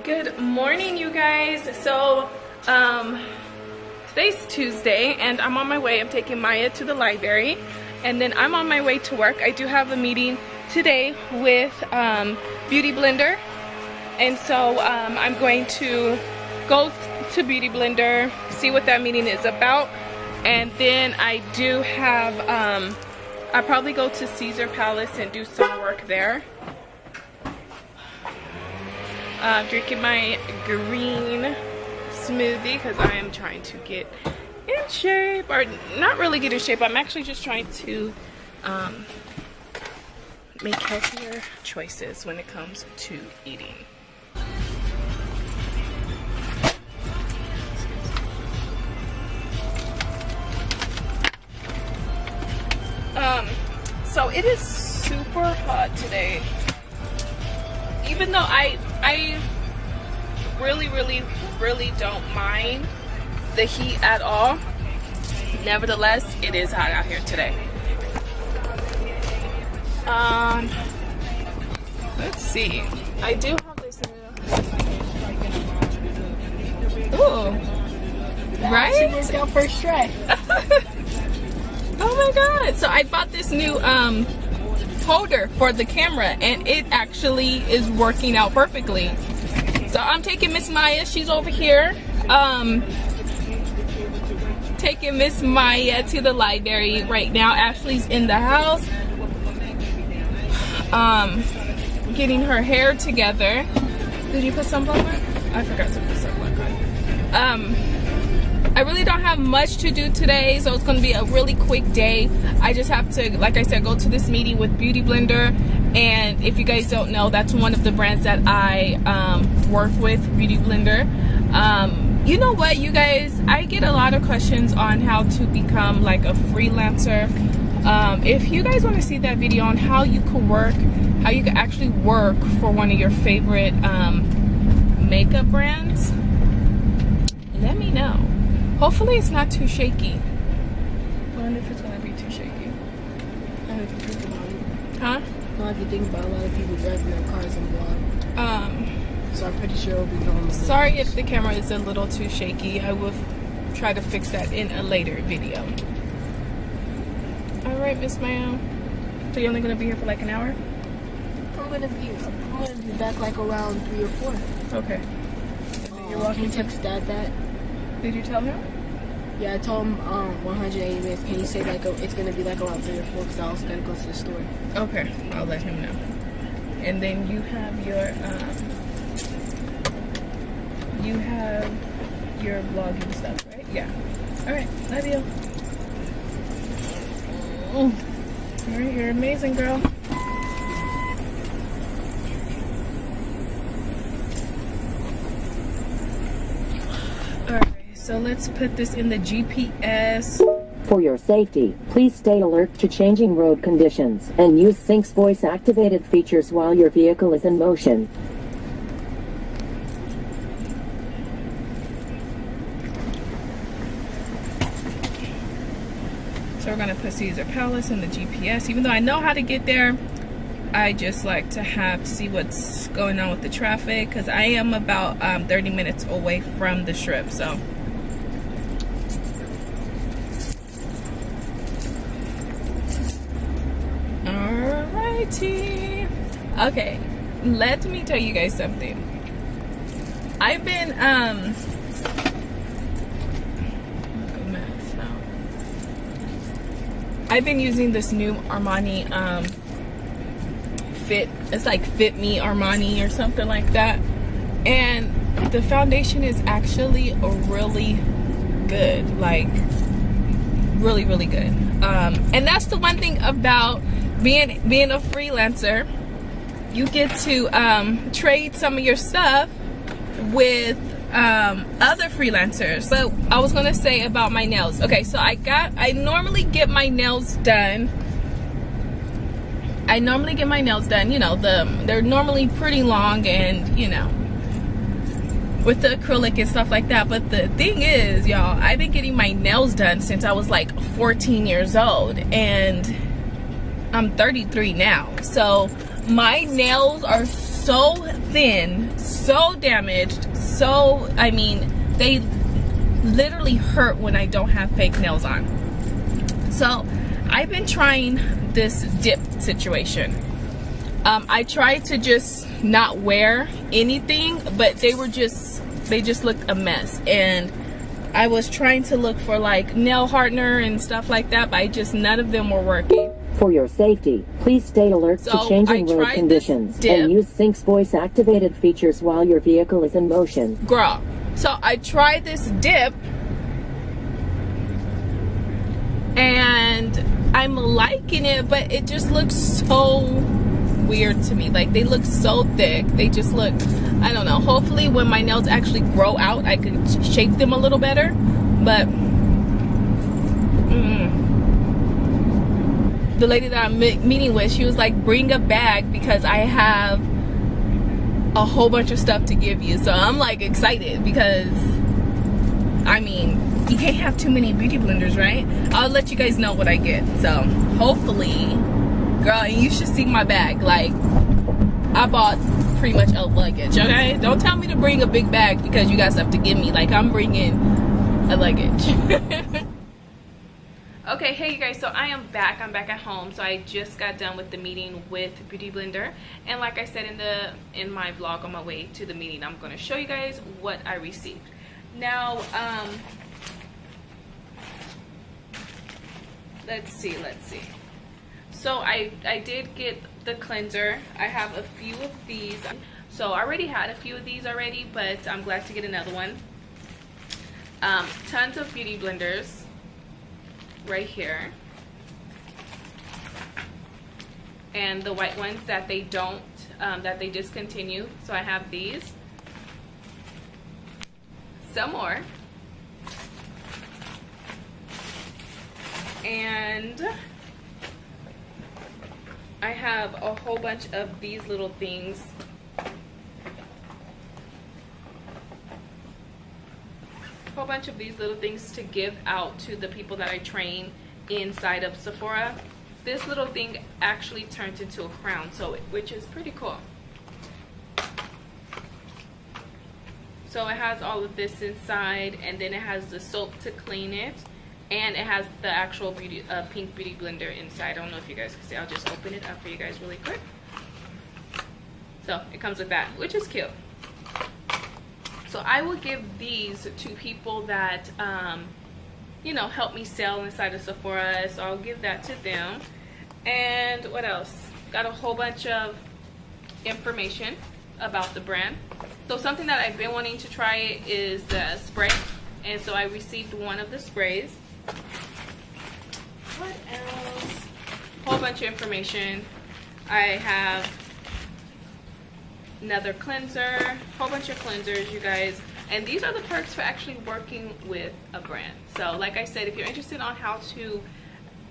Good morning, you guys. So today's Tuesday and I'm on my way. I'm taking Maya to the library and then I'm on my way to work. I do have a meeting today with Beauty Blender, and so I'm going to go to Beauty Blender, see what that meeting is about, and then I do have I'll probably go to Caesar Palace and do some work there. Drinking my green smoothie because I am trying to get in shape, or not really get in shape. I'm actually just trying to make healthier choices when it comes to eating. So it is super hot today. Even though I really don't mind the heat at all, nevertheless, it is hot out here today. Let's see. I do have this new. Ooh, right? She worked out first try. Oh my god! So I bought this new holder for the camera and it actually is working out perfectly. So I'm taking Miss Maya, she's over here, taking Miss Maya to the library right now. Ashley's in the house, getting her hair together. Did you put sunblock on? I forgot to put sunblock on. I really don't have much to do today, so it's going to be a really quick day. I just have to, like I said, go to this meeting with Beauty Blender. And if you guys don't know, that's one of the brands that I work with, Beauty Blender. You know what, you guys? I get a lot of questions on how to become like a freelancer. If you guys want to see that video on how you can work, how you can actually work for one of your favorite makeup brands, let me know. Hopefully it's not too shaky. I wonder if it's gonna be too shaky. I have to think about it. Huh? I have to think about a lot of people driving their cars and vlog. So I'm pretty sure it'll be normal. Sorry if the camera is a little too shaky. I will try to fix that in a later video. Alright, Miss Maya. So you're only gonna be here for like an hour? I'm gonna be back like around 3 or 4. Okay. You're walking. Text Dad that. Did you tell him? Yeah, I told him 180 minutes. Can you say like it's gonna be like around 3 or 4 because I was gonna go to the store. Okay, I'll let him know. And then you have your vlogging stuff, right? Yeah. All right, love you. All right, you're amazing, girl. So let's put this in the GPS. For your safety, please stay alert to changing road conditions and use Sync's voice-activated features while your vehicle is in motion. So we're gonna put Caesar Palace in the GPS. Even though I know how to get there, I just like to see what's going on with the traffic because I am about 30 minutes away from the Strip, so. Okay, let me tell you guys something. I've been using this new Armani Fit. It's like Fit Me Armani or something like that, and the foundation is actually really good, like really good. And that's the one thing about being a freelancer. You get to trade some of your stuff with other freelancers. So I was gonna say about my nails. Okay, so I normally get my nails done. You know, they're normally pretty long and, you know, with the acrylic and stuff like that. But the thing is, y'all, I've been getting my nails done since I was like 14 years old and I'm 33 now. So my nails are so thin, so damaged, so, I mean, they literally hurt when I don't have fake nails on. So I've been trying this dip situation. I tried to just not wear anything, but they just looked a mess. And I was trying to look for like nail hardener and stuff like that, but none of them were working. For your safety, please stay alert to changing road conditions and use Sync's voice activated features while your vehicle is in motion. Girl, so I tried this dip and I'm liking it, but it just looks so weird to me. Like, they look so thick. They just look, I don't know, hopefully when my nails actually grow out I can shape them a little better. But the lady that I'm meeting with, she was like, bring a bag because I have a whole bunch of stuff to give you. So I'm like excited because, I mean, you can't have too many beauty blenders, right? I'll let you guys know what I get. So hopefully, girl, and you should see my bag. Like, I bought pretty much a luggage, okay? Don't tell me to bring a big bag because you got stuff to give me. Like, I'm bringing a luggage. Okay, hey you guys, so I am back. I'm back at home. So I just got done with the meeting with Beauty Blender, and like I said in my vlog on my way to the meeting, I'm going to show you guys what I received. Now, let's see. So I did get the cleanser. I have a few of these. So I already had a few of these already, but I'm glad to get another one. Tons of beauty blenders right here, and the white ones that they don't that they discontinue. So I have these, some more, and I have a whole bunch of these little things. Whole bunch of these little things to give out to the people that I train inside of Sephora. This little thing actually turns into a crown, so which is pretty cool. So it has all of this inside, and then it has the soap to clean it, and it has the actual pink beauty blender inside. I don't know if you guys can see. I'll just open it up for you guys really quick. So it comes with that, which is cute. So I will give these to people that, you know, help me sell inside of Sephora. So I'll give that to them. And what else? Got a whole bunch of information about the brand. So something that I've been wanting to try is the spray. And so I received one of the sprays. What else? Whole bunch of information. I have another cleanser, whole bunch of cleansers, you guys, and these are the perks for actually working with a brand. So like I said, if you're interested on how to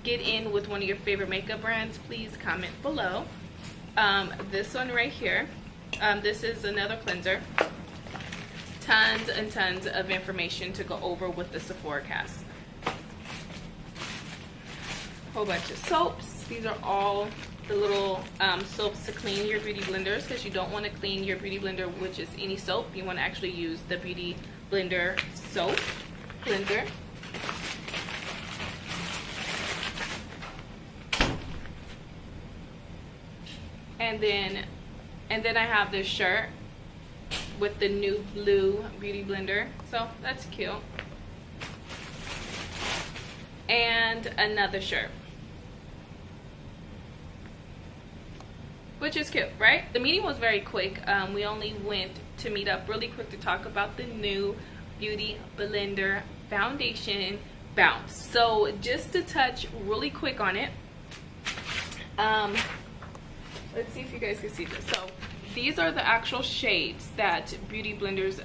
get in with one of your favorite makeup brands, please comment below. This one right here, this is another cleanser. Tons and tons of information to go over with the Sephora cast. Whole bunch of soaps. These are all the little soaps to clean your beauty blenders, because you don't want to clean your beauty blender with just any soap. You want to actually use the Beauty Blender soap cleanser. And then I have this shirt with the new blue beauty blender, so that's cute. And another shirt, which is cute, right? The meeting was very quick. We only went to meet up really quick to talk about the new Beauty Blender foundation Bounce. So just to touch really quick on it, let's see if you guys can see this. So these are the actual shades that Beauty Blenders,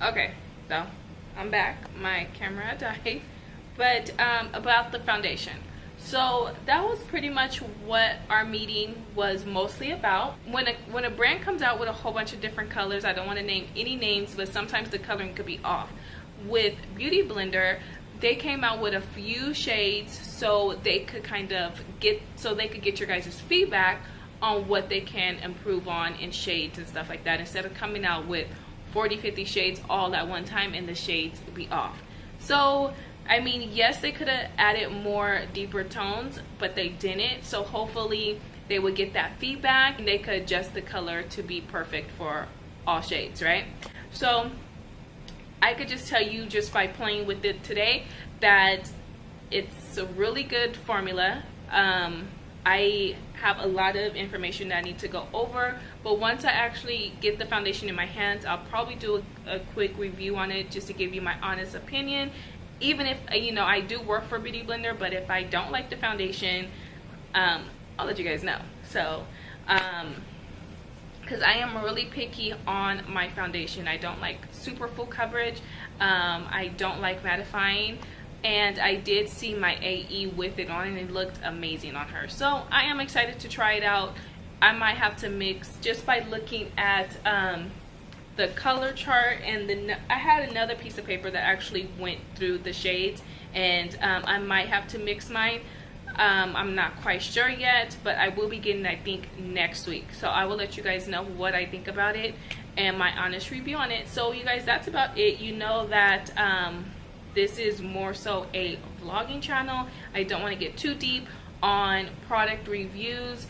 okay, so I'm back, my camera died. But about the foundation, so that was pretty much what our meeting was mostly about. When a brand comes out with a whole bunch of different colors, I don't want to name any names, but sometimes the coloring could be off. With Beauty Blender, they came out with a few shades so they could get your guys' feedback on what they can improve on in shades and stuff like that, instead of coming out with 40-50 shades all at one time and the shades be off. So I mean, yes, they could have added more deeper tones, but they didn't. So hopefully they would get that feedback and they could adjust the color to be perfect for all shades, right? So I could just tell you, just by playing with it today, that it's a really good formula. I have a lot of information that I need to go over, but once I actually get the foundation in my hands, I'll probably do a quick review on it just to give you my honest opinion. Even if, you know, I do work for Beauty Blender, but if I don't like the foundation, I'll let you guys know. So, because I am really picky on my foundation. I don't like super full coverage. I don't like mattifying. And I did see my AE with it on and it looked amazing on her. So I am excited to try it out. I might have to mix just by looking at the color chart, and then I had another piece of paper that actually went through the shades, and I might have to mix mine. I'm not quite sure yet, but I will be getting, I think, next week. So I will let you guys know what I think about it and my honest review on it. So you guys, that's about it. You know that this is more so a vlogging channel. I don't want to get too deep on product reviews,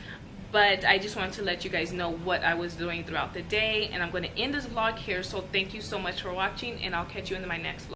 but I just wanted to let you guys know what I was doing throughout the day. And I'm going to end this vlog here. So thank you so much for watching, and I'll catch you in my next vlog.